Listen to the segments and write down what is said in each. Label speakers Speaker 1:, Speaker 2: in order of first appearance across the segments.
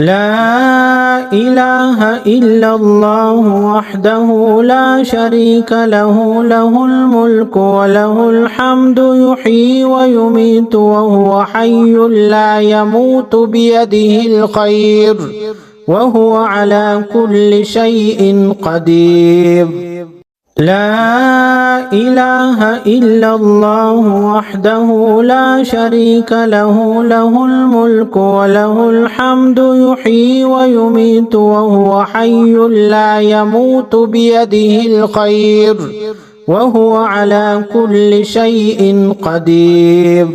Speaker 1: لا إله إلا الله وحده لا شريك له له الملك وله الحمد يحيي ويميت وهو حي لا يموت بيده الخير وهو على كل شيء قدير. لا إله إلا الله وحده لا شريك له له الملك وله الحمد يحيي ويميت وهو حي لا يموت بيده الخير وهو على كل شيء قدير.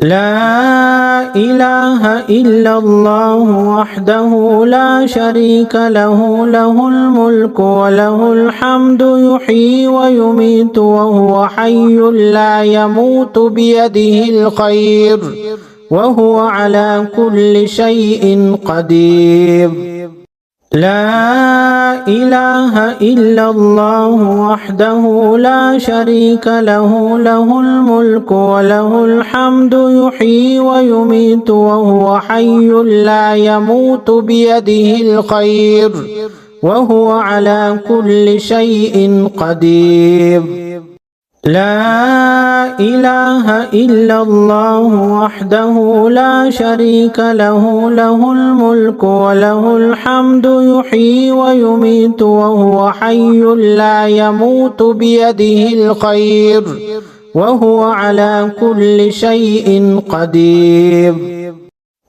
Speaker 1: لا إله إلا الله وحده لا شريك له له الملك وله الحمد يحيي ويميت وهو حي لا يموت بيده الخير وهو على كل شيء قدير. لا إله إلا الله وحده لا شريك له له الملك وله الحمد يحيي ويميت وهو حي لا يموت بيده الخير وهو على كل شيء قدير. لا إله إلا الله وحده لا شريك له له الملك وله الحمد يحيي ويميت وهو حي لا يموت بيده الخير وهو على كل شيء قدير.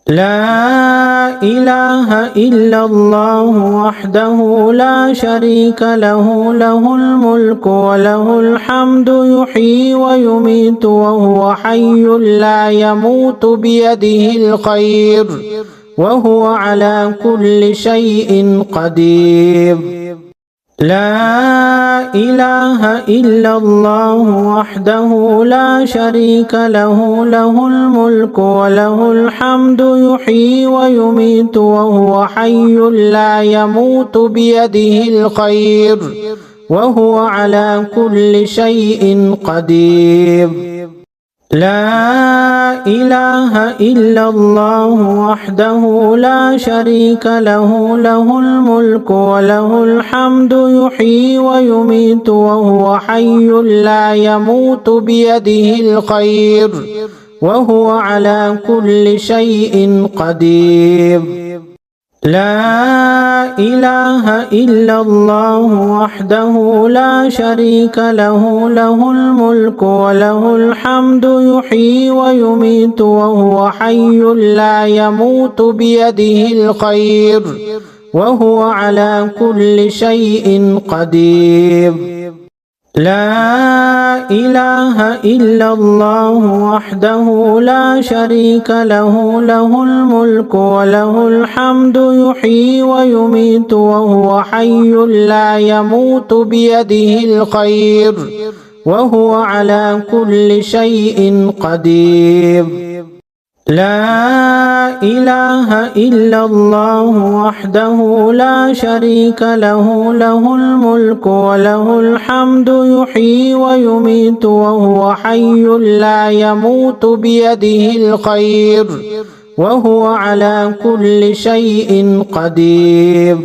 Speaker 1: لا إله إلا الله وحده لا شريك له له الملك وله الحمد يحيي ويميت وهو حي لا يموت بيده الخير وهو على كل شيء قدير. لا إله إلا الله وحده لا شريك له له الملك وله الحمد يحيي ويميت وهو حي لا يموت بيده الخير وهو على كل شيء قدير. لا إله إلا الله وحده لا شريك له له الملك وله الحمد يحيي ويميت وهو حي لا يموت بيده الخير وهو على كل شيء قدير. لا إله إلا الله وحده لا شريك له له الملك وله الحمد يحيي ويميت وهو حي لا يموت بيده الخير وهو على كل شيء قدير. لا إله إلا الله وحده لا شريك له له الملك وله الحمد يحيي ويميت وهو حي لا يموت بيده الخير وهو على كل شيء قدير. لا إله إلا الله وحده لا شريك له له الملك وله الحمد يحيي ويميت وهو حي لا يموت بيده الخير وهو على كل شيء قدير.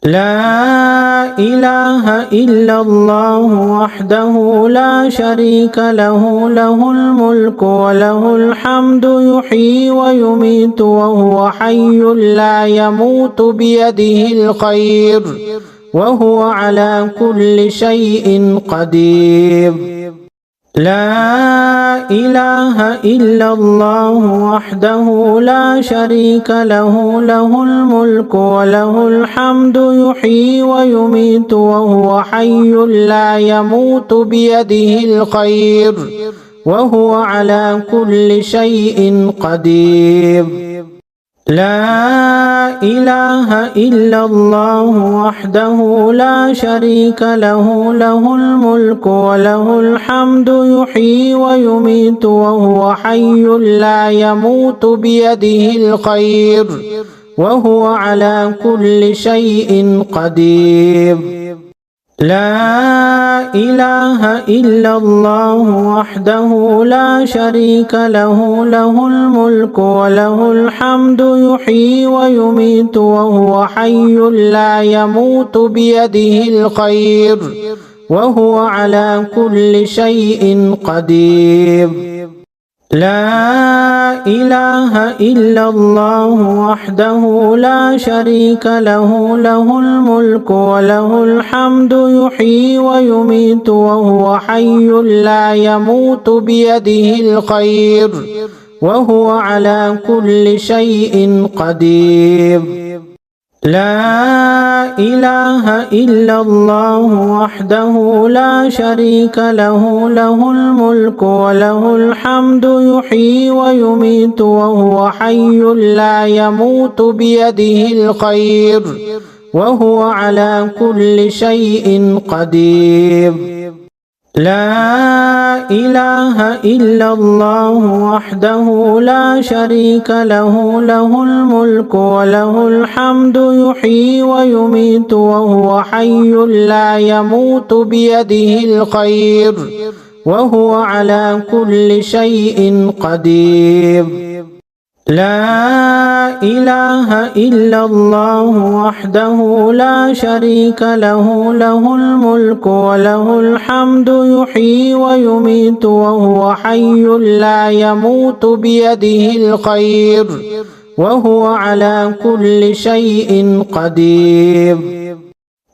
Speaker 1: لا إله إلا الله وحده لا شريك له له الملك وله الحمد يحيي ويميت وهو حي لا يموت بيده الخير وهو على كل شيء قدير. لا إله إلا الله وحده لا شريك له له الملك وله الحمد يحيي ويميت وهو حي لا يموت بيده الخير وهو على كل شيء قدير. لا إله إلا الله وحده لا شريك له له الملك وله الحمد يحيي ويميت وهو حي لا يموت بيده الخير وهو على كل شيء قدير. لا إله إلا الله وحده لا شريك له له الملك وله الحمد يحيي ويميت وهو حي لا يموت بيده الخير وهو على كل شيء قدير. لا إله إلا الله وحده لا شريك له له الملك وله الحمد يحيي ويميت وهو حي لا يموت بيده الخير وهو على كل شيء قدير. لا إله إلا الله وحده لا شريك له له الملك وله الحمد يحيي ويميت وهو حي لا يموت بيده الخير وهو على كل شيء قدير. لا إله إلا الله وحده لا شريك له له الملك وله الحمد يحيي ويميت وهو حي لا يموت بيده الخير وهو على كل شيء قدير. لا إله إلا الله وحده لا شريك له له الملك وله الحمد يحيي ويميت وهو حي لا يموت بيده الخير وهو على كل شيء قدير.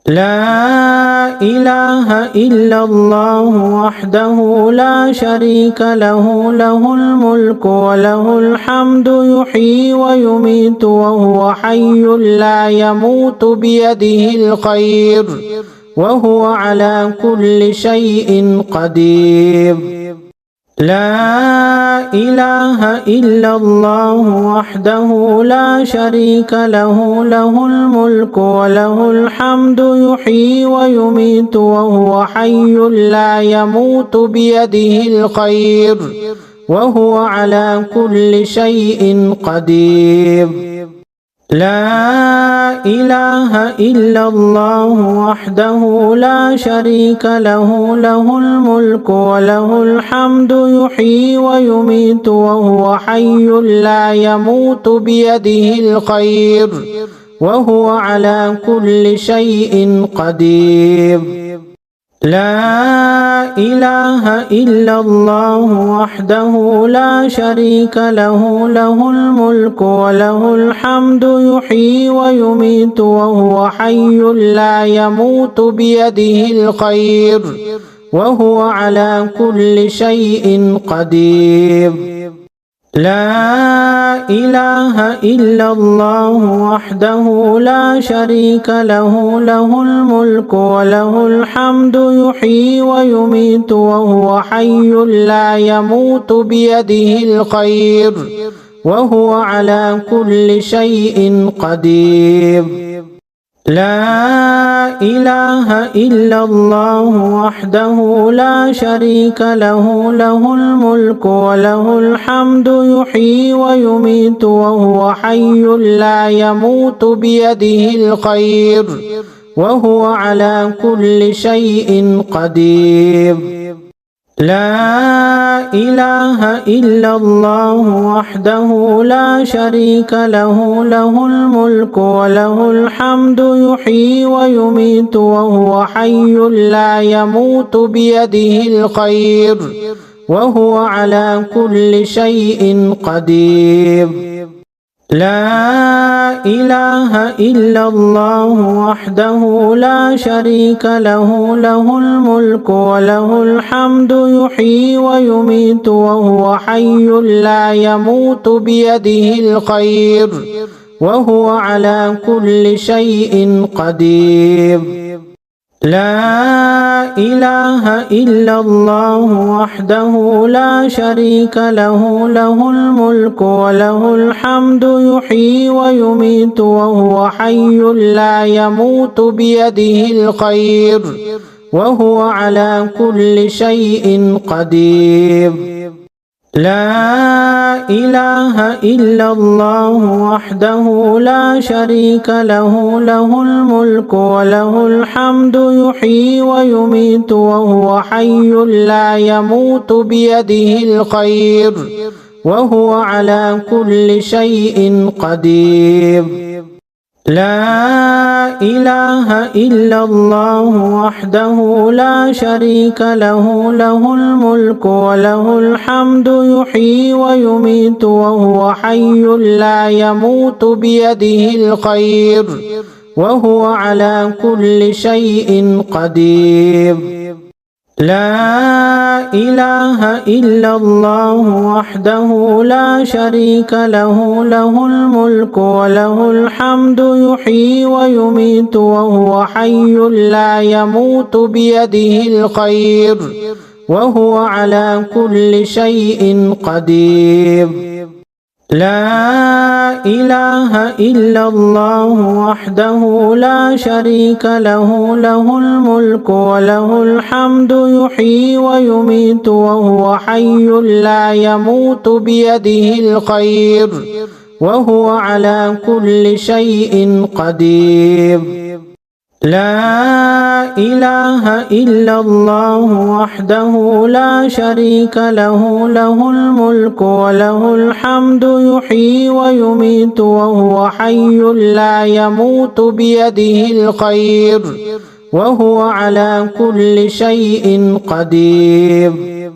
Speaker 1: لا إله إلا الله وحده لا شريك له له الملك وله الحمد يحيي ويميت وهو حي لا يموت بيده الخير وهو على كل شيء قدير. لا إله إلا الله وحده لا شريك له له الملك وله الحمد يحيي ويميت وهو حي لا يموت بيده الخير وهو على كل شيء قدير. لا إله إلا الله وحده لا شريك له له الملك وله الحمد يحيي ويميت وهو حي لا يموت بيده الخير وهو على كل شيء قدير. لا إله إلا الله وحده لا شريك له له الملك وله الحمد يحيي ويميت وهو حي لا يموت بيده الخير وهو على كل شيء قدير. لا إله إلا الله وحده لا شريك له له الملك وله الحمد يحيي ويميت وهو حي لا يموت بيده الخير وهو على كل شيء قدير. لا إله إلا الله وحده لا شريك له له الملك وله الحمد يحيي ويميت وهو حي لا يموت بيده الخير وهو على كل شيء قدير. لا إله إلا الله وحده لا شريك له له الملك وله الحمد يحيي ويميت وهو حي لا يموت بيده الخير وهو على كل شيء قدير. لا إله إلا الله وحده لا شريك له له الملك وله الحمد يحيي ويميت وهو حي لا يموت بيده الخير وهو على كل شيء قدير. لا إله إلا الله وحده لا شريك له له الملك وله الحمد يحيي ويميت وهو حي لا يموت بيده الخير وهو على كل شيء قدير. لا إله إلا الله وحده لا شريك له له الملك وله الحمد يحيي ويميت وهو حي لا يموت بيده الخير وهو على كل شيء قدير. لا إله إلا الله وحده لا شريك له له الملك وله الحمد يحيي ويميت وهو حي لا يموت بيده الخير وهو على كل شيء قدير. لا إله إلا الله وحده لا شريك له له الملك وله الحمد يحيي ويميت وهو حي لا يموت بيده الخير وهو على كل شيء قدير. لا إله إلا الله وحده لا شريك له له الملك وله الحمد يحيي ويميت وهو حي لا يموت بيده الخير وهو على كل شيء قدير. لا إله إلا الله وحده لا شريك له له الملك وله الحمد يحيي ويميت وهو حي لا يموت بيده الخير وهو على كل شيء قدير.